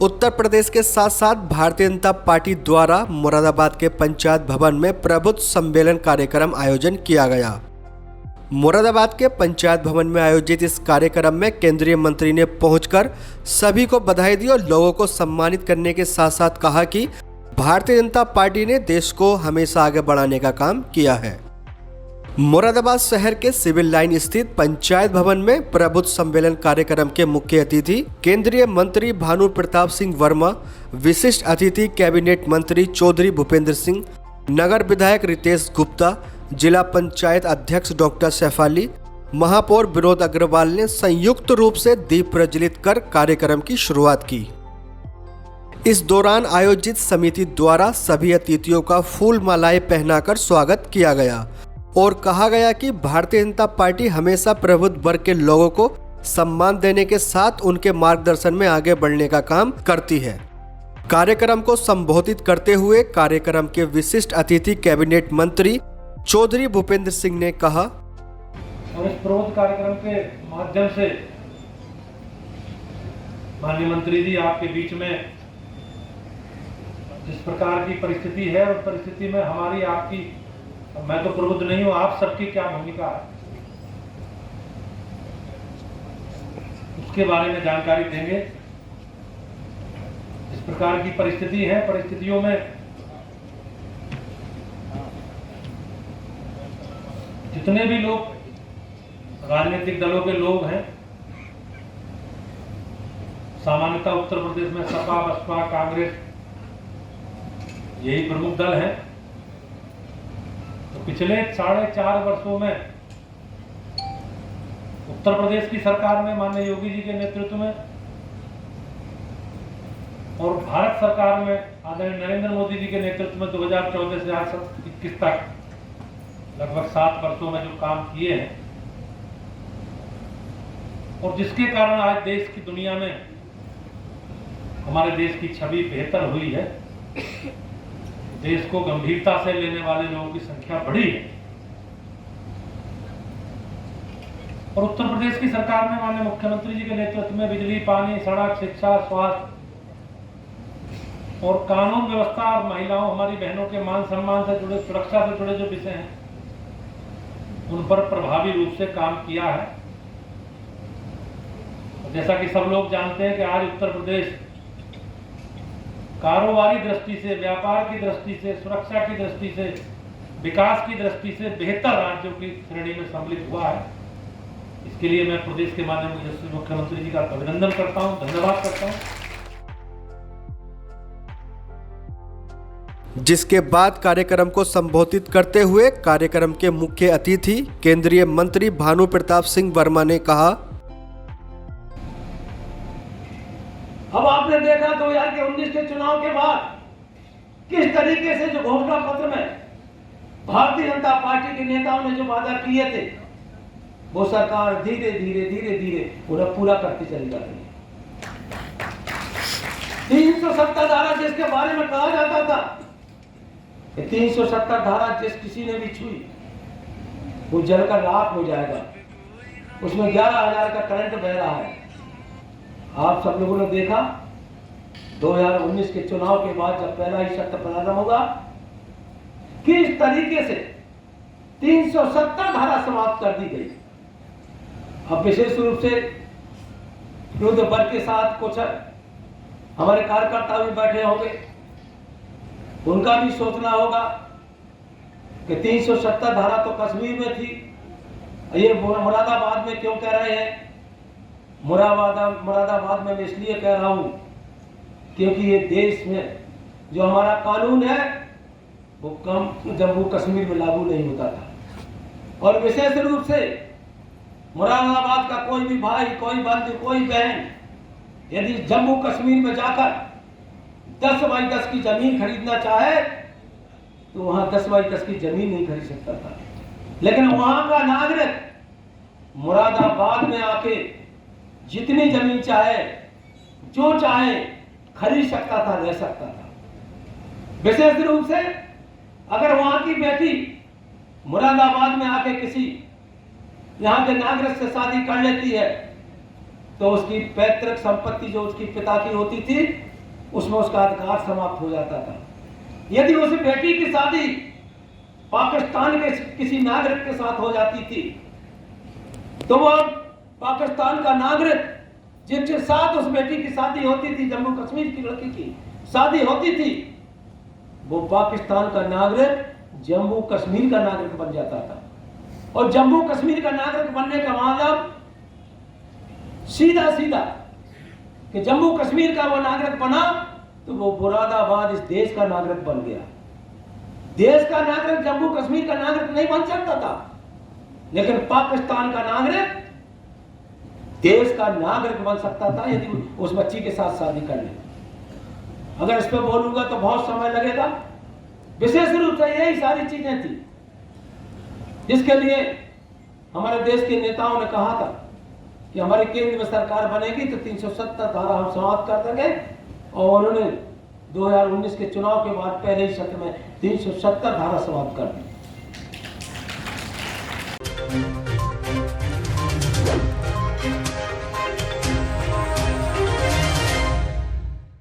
उत्तर प्रदेश के साथ साथ भारतीय जनता पार्टी द्वारा मुरादाबाद के पंचायत भवन में प्रबुद्ध सम्मेलन कार्यक्रम आयोजन किया गया। मुरादाबाद के पंचायत भवन में आयोजित इस कार्यक्रम में केंद्रीय मंत्री ने पहुंचकर सभी को बधाई दी और लोगों को सम्मानित करने के साथ साथ कहा कि भारतीय जनता पार्टी ने देश को हमेशा आगे बढ़ाने का काम किया है। मुरादाबाद शहर के सिविल लाइन स्थित पंचायत भवन में प्रबुद्ध सम्मेलन कार्यक्रम के मुख्य अतिथि केंद्रीय मंत्री भानु प्रताप सिंह वर्मा, विशिष्ट अतिथि कैबिनेट मंत्री चौधरी भूपेंद्र सिंह, नगर विधायक रितेश गुप्ता, जिला पंचायत अध्यक्ष डॉक्टर सैफाली, महापौर विनोद अग्रवाल ने संयुक्त रूप से दीप प्रज्वलित कर कार्यक्रम की शुरुआत की। इस दौरान आयोजित समिति द्वारा सभी अतिथियों का फूल मालाएं पहनाकर स्वागत किया गया और कहा गया कि भारतीय जनता पार्टी हमेशा प्रबुद्ध वर्ग के लोगों को सम्मान देने के साथ उनके मार्गदर्शन में आगे बढ़ने का काम करती है। कार्यक्रम को संबोधित करते हुए कार्यक्रम के विशिष्ट अतिथि कैबिनेट मंत्री चौधरी भूपेंद्र सिंह ने कहा, और इस प्रबुद्ध कार्यक्रम के माध्यम से माननीय मंत्री जी आपके बीच में जिस प्रकार की परिस्थिति है उस परिस्थिति में हमारी आपकी, मैं तो प्रबुद्ध नहीं हूं, आप सबकी क्या भूमिका है उसके बारे में जानकारी देंगे। इस प्रकार की परिस्थिति है, परिस्थितियों में जितने भी लोग राजनीतिक दलों के लोग हैं, सामान्यतः उत्तर प्रदेश में सपा, बसपा, कांग्रेस यही प्रमुख दल हैं। तो पिछले 4.5 वर्षों में उत्तर प्रदेश की सरकार में माननीय योगी जी के नेतृत्व में और भारत सरकार में आदरणीय नरेंद्र मोदी जी के नेतृत्व में 2014 से आज 21 तक लगभग 7 वर्षों में जो काम किए हैं और जिसके कारण आज देश की दुनिया में हमारे देश की छवि बेहतर हुई है, देश को गंभीरता से लेने वाले लोगों की संख्या बढ़ी है और उत्तर प्रदेश की सरकार में माननीय मुख्यमंत्री जी के नेतृत्व में बिजली, पानी, सड़क, शिक्षा, स्वास्थ्य और कानून व्यवस्था और महिलाओं, हमारी बहनों के मान सम्मान से जुड़े, सुरक्षा से जुड़े जो विषय हैं उन पर प्रभावी रूप से काम किया है। जैसा कि सब लोग जानते हैं कि आज उत्तर प्रदेश कारोबारी दृष्टि से, व्यापार की दृष्टि से, सुरक्षा की दृष्टि से, विकास की दृष्टि से बेहतर राज्यों की श्रेणी में सम्मिलित हुआ है। इसके लिए मैं प्रदेश के माननीय मुख्यमंत्री जी का अभिनंदन करता हूं, धन्यवाद करता हूं। जिसके बाद कार्यक्रम को संबोधित करते हुए कार्यक्रम के मुख्य अतिथि केंद्रीय मंत्री भानु प्रताप सिंह वर्मा ने कहा, अब आपने देखा 2019 के चुनाव के बाद किस तरीके से जो घोषणा पत्र में भारतीय जनता पार्टी के नेताओं ने जो वादा किए थे वो सरकार धीरे धीरे उन्हें पूरा करती चली जा रही है। 370 धारा जिसके बारे में कहा जाता था 370 धारा जिस किसी ने भी छुई वो जलकर राख हो जाएगा, उसमें 11,000 का करंट बह रहा है। आप सब लोगों ने देखा 2019 के चुनाव के बाद जब पहला ही सत्र प्रारंभ होगा किस तरीके से 370 धारा समाप्त कर दी गई। अब विशेष रूप से युद्ध वर्ग के साथ कुछ हमारे कार्यकर्ता भी बैठे होंगे, उनका भी सोचना होगा कि 370 धारा तो कश्मीर में थी, ये मुरादाबाद में क्यों कह रहे हैं। मुरादाबाद में मैं इसलिए कह रहा हूं क्योंकि ये देश में जो हमारा कानून है वो कम जम्मू कश्मीर में लागू नहीं होता था और विशेष रूप से मुरादाबाद का कोई भी भाई, कोई बंधु, कोई बहन यदि जम्मू कश्मीर में जाकर 10 बाई 10 की जमीन खरीदना चाहे तो वहां 10 बाई 10 की जमीन नहीं खरीद सकता था, लेकिन वहां का नागरिक मुरादाबाद में आके जितनी जमीन चाहे, जो चाहे खरीद सकता था, रह सकता था। विशेष रूप से अगर वहां की बेटी मुरादाबाद में आके किसी यहाँ के नागरिक से शादी कर लेती है तो उसकी पैतृक संपत्ति जो उसकी पिता की होती थी उसमें उसका अधिकार समाप्त हो जाता था। यदि उस बेटी की शादी पाकिस्तान के किसी नागरिक के साथ हो जाती थी तो वो पाकिस्तान का नागरिक जिसके साथ उस बेटी की शादी होती थी, जम्मू कश्मीर की लड़की की शादी होती थी, वो पाकिस्तान का नागरिक जम्मू कश्मीर का नागरिक बन जाता था। और जम्मू कश्मीर का नागरिक बनने का मतलब सीधा सीधा कि जम्मू कश्मीर का वो नागरिक बना तो वो मुरादाबाद इस देश का नागरिक बन गया। देश का नागरिक जम्मू कश्मीर का नागरिक नहीं बन सकता था, लेकिन पाकिस्तान का नागरिक देश का नागरिक बन सकता था यदि उस बच्ची के साथ शादी कर ले। अगर इस पर बोलूंगा तो बहुत समय लगेगा। विशेष रूप से यही सारी चीजें थी जिसके लिए हमारे देश के नेताओं ने कहा था कि हमारी केंद्र में सरकार बनेगी तो 370 धारा हम समाप्त कर देंगे, और उन्होंने 2019 के चुनाव के बाद पहले ही सत्र में 370 धारा समाप्त कर दी।